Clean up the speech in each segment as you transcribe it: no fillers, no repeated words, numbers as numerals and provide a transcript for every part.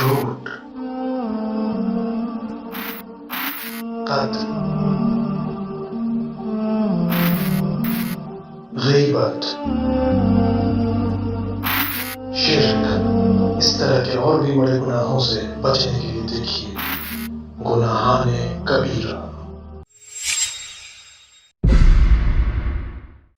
झूठ, कत्ल, गीबत, शिर्क, इस तरह के और भी बड़े गुनाहों से बचने के लिए देखिए गुनाहाने कबीरा।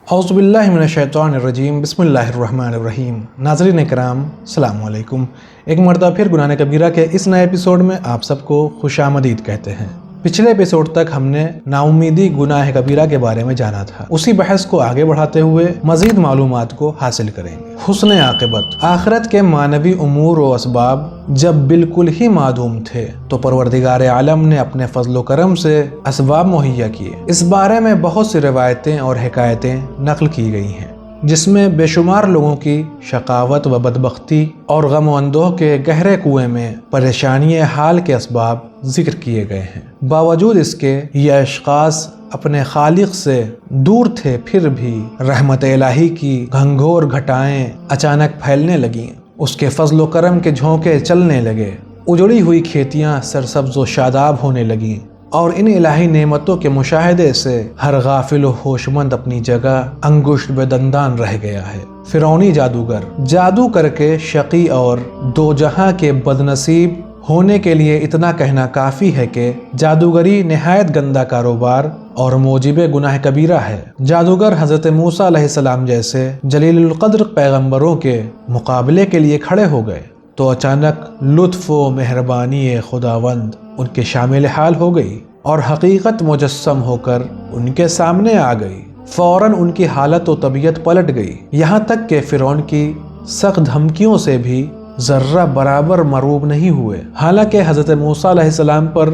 औज़ुबिल्लाहि मिनश्शैतानिर्रजीम, बिस्मिल्लाहिर्रहमानिर्रहीम। नाज़रीन इकराम, अस्सलामु अलैकुम। एक मरतबा फिर गुनाह कबीरा के इस नए एपिसोड में आप सबको खुशामदीद कहते हैं। पिछले एपिसोड तक हमने नाउमीदी गुनाह कबीरा के बारे में जाना था। उसी बहस को आगे बढ़ाते हुए मज़ीद मालूमात को हासिल करेंगे। हुस्न आक़िबत, आखिरत के मानवी उमूर व असबाब जब बिल्कुल ही मादूम थे तो परवरदिगार आलम ने अपने फजल करम से असबाब मुहैया किए। इस बारे में बहुत सी रिवायतें और हिकायतें नकल की गई हैं, जिसमें बेशुमार लोगों की शकावत व बदबख्ती और गम व अंदोह के गहरे कुएं में परेशानी हाल के असबाब जिक्र किए गए हैं। बावजूद इसके ये अशख़ास अपने खालिक से दूर थे, फिर भी रहमत इलाही की घंघोर घटाएं अचानक फैलने लगीं। उसके फजल करम के झोंके चलने लगे, उजड़ी हुई खेतियां सरसब्ज़ व शादाब होने लगीं और इन इलाही नेमतों के मुशाहिदे से हर गाफिल व होशमंद अपनी जगह अंगुष्ठ बेदंदान रह गया है। फिरौनी जादूगर, जादू करके शकी और दो जहां के बदनसीब होने के लिए इतना कहना काफ़ी है कि जादूगरी निहायत गंदा कारोबार और मोजिब गुनाह कबीरा है। जादूगर हज़रत मूसा अलैहिस्सलाम जैसे जलीलुल क़द्र पैगम्बरों के मुकाबले के लिए खड़े हो गए तो अचानक लुत्फ़ व मेहरबानी खुदावंद उनके शामिल हाल हो गई और हकीकत मुजस्सम होकर उनके सामने आ गई। फ़ौरन उनकी हालत व तबीयत पलट गई, यहाँ तक कि फ़िरौन की सख्त धमकियों से भी ज़र्रा बराबर मरूब नहीं हुए। हालांकि हज़रत मूसा अलैहिस्सलाम पर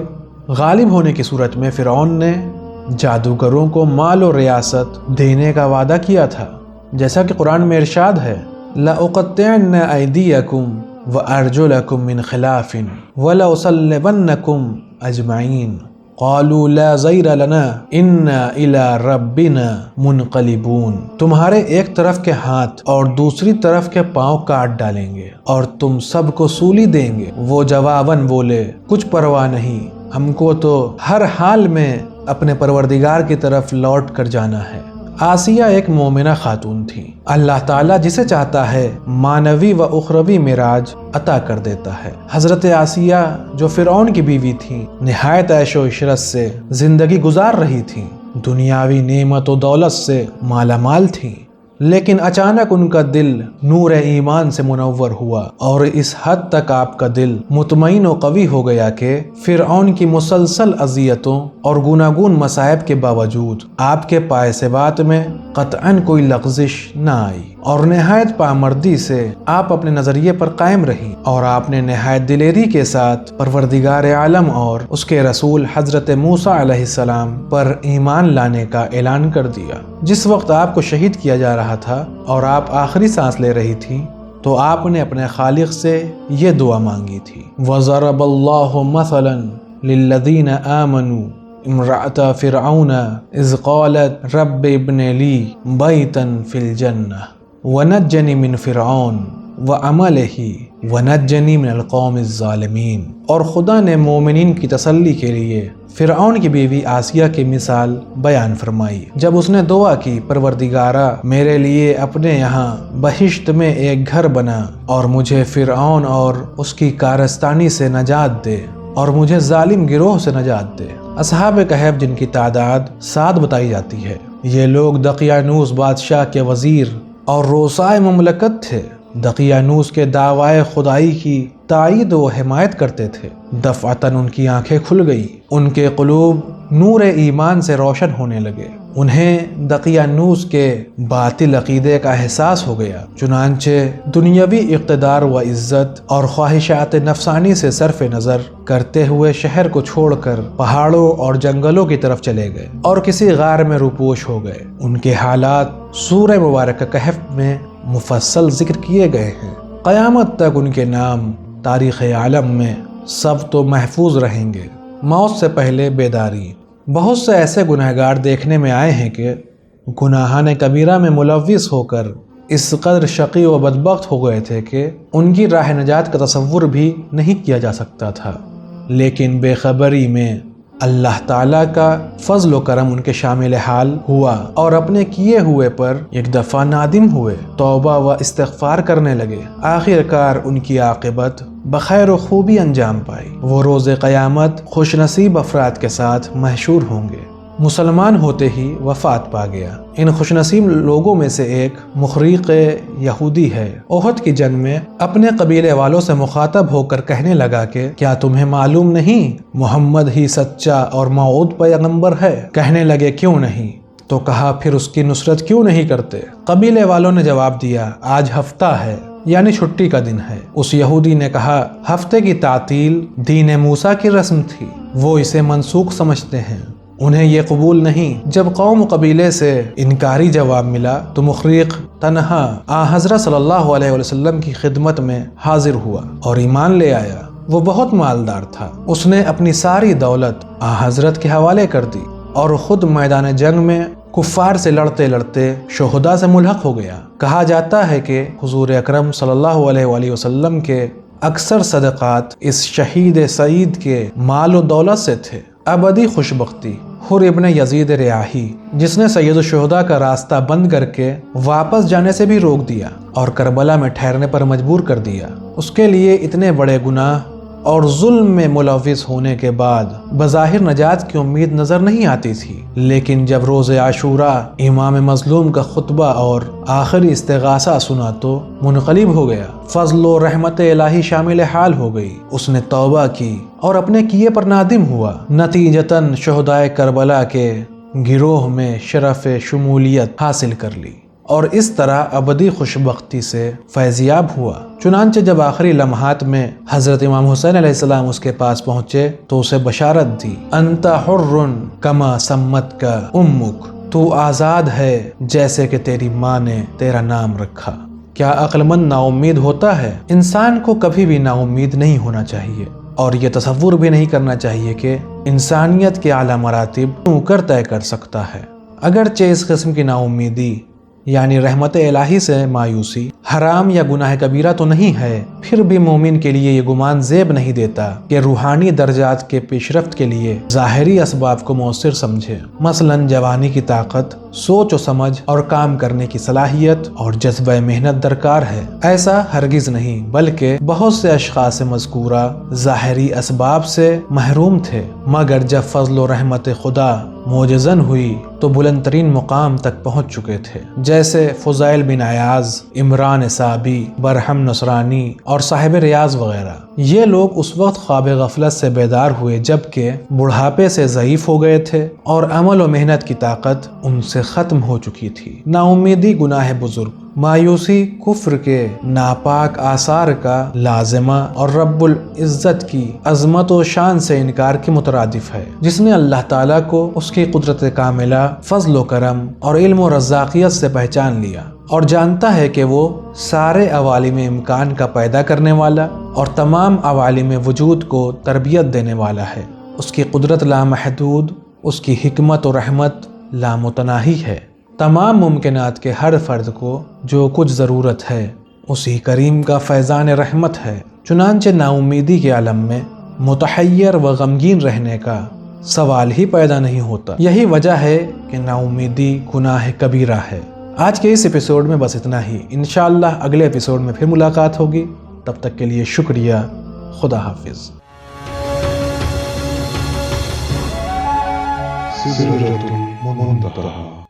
गालिब होने की सूरत में फ़िरौन ने जादूगरों को माल और रियासत देने का वादा किया था, जैसा कि कुरान में इरशाद है, लअक़त्तिअन्न अयदियकुम व अर्जुलकुम मिन खिलाफिन व लउसल्लिबन्नकुम अजमईन क़ालू ला ज़ैर लना इन्ना इला रब्बिना मुनक़लिबून। तुम्हारे एक तरफ के हाथ और दूसरी तरफ के पांव काट डालेंगे और तुम सबको सूली देंगे। वो जवाबन बोले, कुछ परवाह नहीं, हमको तो हर हाल में अपने परवरदिगार की तरफ लौट कर जाना है। आसिया एक मोमिना खातून थी। अल्लाह ताला जिसे चाहता है मानवी व उखरवी मिराज अता कर देता है। हजरत आसिया जो फिरौन की बीवी थी, निहायत ऐशो इशरत से जिंदगी गुजार रही थी, दुनियावी नेमत व दौलत से मालामाल थी, लेकिन अचानक उनका दिल नूर ईमान से मुनव्वर हुआ और इस हद तक आपका दिल मुतमईन व कवी हो गया कि फिरऔन की मुसलसल अजियतों और गुनागुन मसायब के बावजूद आपके पायसेबात में कतअन कोई लग़ज़िश न आई और नहायत पामर्दी से आप अपने नज़रिए पर कायम रही और आपने नहायत दिलेरी के साथ परवरदिगार आलम और उसके रसूल हज़रत मूसा अलैहिस्सलाम पर ईमान लाने का ऐलान कर दिया। जिस वक्त आपको शहीद किया जा रहा था और आप आखिरी सांस ले रही थी तो आपने अपने खालिक से ये दुआ मांगी थी, वज़रबल्लाहु मसलन लिल्लज़ीना आमनू इम्राअत फिरऔन इज़ क़ालत रब्बि इब्नि ली बैतन फ़िल जन्नह वनज्जनी मिन फिरऔन व अमलिही वनज्जनी मिनल क़ौमिज़ ज़ालिमीन। और खुदा ने मोमिनीन की तसल्ली के लिए फिरऔन की बीवी आसिया की मिसाल बयान फरमाई जब उसने दुआ की, परवरदिगारा मेरे लिए अपने यहाँ बहिश्त में एक घर बना और मुझे फिरऔन और उसकी कारस्तानी से नजात दे और मुझे जालिम गिरोह से नजात दे। असहाब कहफ, जिनकी तादाद 7 बताई जाती है, ये लोग दकियानूस बादशाह के वजीर और रोसाए ममलकत थे। दकियानूस के दावाए खुदाई की तायीद व हिमायत करते थे। दफ़अतन उनकी आंखें खुल गई, उनके क़ुलूब नूर ईमान से रोशन होने लगे। उन्हें दकियानूस के बातिल अक़ीदे का एहसास हो गया। चुनांचे दुनियावी इक़्तिदार व इज़्ज़त और ख्वाहिशात नफसानी से सरफ़ नज़र करते हुए शहर को छोड़कर पहाड़ों और जंगलों की तरफ चले गए और किसी गार में रुपोश हो गए। उनके हालात सूरह मुबारक कहफ में मुफस्सल जिक्र किए गए हैं। क़यामत तक उनके नाम तारीख़ आलम में सब तो महफूज रहेंगे। मौत से पहले बेदारी। बहुत से ऐसे गुनहगार देखने में आए हैं कि गुनाहान कबीरा में मुलव्विस होकर اس قدر شقی و بدبخت ہو گئے تھے کہ ان کی راہ نجات کا تصور بھی نہیں کیا جا سکتا تھا، لیکن بے خبری میں اللہ تعالیٰ کا فضل و کرم ان کے شامل حال ہوا اور اپنے کیے ہوئے پر ایک دفعہ نادم ہوئے، توبہ و استغفار کرنے لگے۔ آخر کار ان کی عاقبت بخیر و خوبی انجام پائی۔ وہ روز قیامت خوش نصیب افراد کے ساتھ محشور ہوں گے۔ مسلمان ہوتے ہی وفات پا گیا۔ ان خوش نصیب لوگوں میں سے ایک مخریق یہودی ہے۔ احد کی جنگ میں اپنے قبیلے والوں سے مخاطب ہو کر کہنے لگا کہ کیا تمہیں معلوم نہیں محمد ہی سچا اور موعود پیغمبر ہے؟ کہنے لگے کیوں نہیں؟ تو کہا پھر اس کی نصرت کیوں نہیں کرتے؟ قبیلے والوں نے جواب دیا آج ہفتہ ہے، یعنی چھٹی کا دن ہے۔ اس یہودی نے کہا ہفتے کی تعطیل دین موسیٰ کی رسم تھی، وہ اسے منسوخ سمجھتے ہیں، انہیں یہ قبول نہیں۔ جب قوم و قبیلے سے انکاری جواب ملا تو مخریق تنہا حضرت صلی اللہ علیہ وسلم کی خدمت میں حاضر ہوا اور ایمان لے آیا۔ وہ بہت مالدار تھا، اس نے اپنی ساری دولت حضرت کے حوالے کر دی اور خود میدان جنگ میں کفار سے لڑتے لڑتے شہداء سے ملحق ہو گیا۔ کہا جاتا ہے کہ حضور اکرم صلی اللہ علیہ وسلم کے اکثر صدقات اس شہید سعید کے مال و دولت سے تھے۔ ابدی خوشبختی حر ابن یزید ریاحی، جس نے سید الشہداء کا راستہ بند کر کے واپس جانے سے بھی روک دیا اور کربلا میں ٹھہرنے پر مجبور کر دیا، اس کے لیے اتنے بڑے گناہ اور ظلم میں ملوث ہونے کے بعد بظاہر نجات کی امید نظر نہیں آتی تھی، لیکن جب روز عاشوراء امام مظلوم کا خطبہ اور آخری استغاثہ سنا تو منقلب ہو گیا، فضل و رحمت الہی شامل حال ہو گئی۔ اس نے توبہ کی اور اپنے کیے پر نادم ہوا، نتیجتاً شہدائے کربلا کے گروہ میں شرف شمولیت حاصل کر لی اور اس طرح ابدی خوشبختی سے فیضیاب ہوا۔ چنانچہ جب آخری لمحات میں حضرت امام حسین علیہ السلام اس کے پاس پہنچے تو اسے بشارت دی، انت حر کما سمت کا امک، تو آزاد ہے جیسے کہ تیری ماں نے تیرا نام رکھا۔ کیا عقل مند نا امید ہوتا ہے؟ انسان کو کبھی بھی نا امید نہیں ہونا چاہیے اور یہ تصور بھی نہیں کرنا چاہیے کہ انسانیت کے اعلیٰ مراتب کر طے کر سکتا ہے۔ اگرچہ اس قسم کی نا امیدی یعنی رحمت الہی سے مایوسی حرام یا گناہ کبیرہ تو نہیں ہے، پھر بھی مومن کے لیے یہ گمان زیب نہیں دیتا کہ روحانی درجات کے پیش رفت کے لیے ظاہری اسباب کو مؤثر سمجھے، مثلا جوانی کی طاقت، سوچ و سمجھ اور کام کرنے کی صلاحیت اور جذبہ محنت درکار ہے۔ ایسا ہرگز نہیں، بلکہ بہت سے اشخاص مذکورہ ظاہری اسباب سے محروم تھے، مگر جب فضل و رحمت خدا معجزن ہوئی تو بلند ترین مقام تک پہنچ چکے تھے، جیسے فضائل بن عیاض، عمران صابی، برہم نصرانی اور صاحب ریاض وغیرہ۔ یہ لوگ اس وقت خواب غفلت سے بیدار ہوئے جبکہ بڑھاپے سے ضعیف ہو گئے تھے اور عمل و محنت کی طاقت ان سے ختم ہو چکی تھی۔ نا امیدی گناہ بزرگ، مایوسی کفر کے ناپاک آثار کا لازمہ اور رب العزت کی عظمت و شان سے انکار کے مترادف ہے۔ جس نے اللہ تعالیٰ کو اس کی قدرت کاملہ، فضل و کرم اور علم و رزاقیت سے پہچان لیا اور جانتا ہے کہ وہ سارے عوالم امکان کا پیدا کرنے والا اور تمام عوالم وجود کو تربیت دینے والا ہے، اس کی قدرت لامحدود، اس کی حکمت و رحمت لامتناہی ہے، تمام ممکنات کے ہر فرد کو جو کچھ ضرورت ہے اسی کریم کا فیضان رحمت ہے۔ چنانچہ نا امیدی کے عالم میں متحیر و غمگین رہنے کا سوال ہی پیدا نہیں ہوتا۔ یہی وجہ ہے کہ نا امیدی گناہ کبیرہ ہے۔ آج کے اس ایپیسوڈ میں بس اتنا ہی، انشاءاللہ اگلے ایپیسوڈ میں پھر ملاقات ہوگی، تب تک کے لیے شکریہ، خدا حافظ۔ سدرۃ المنتہیٰ۔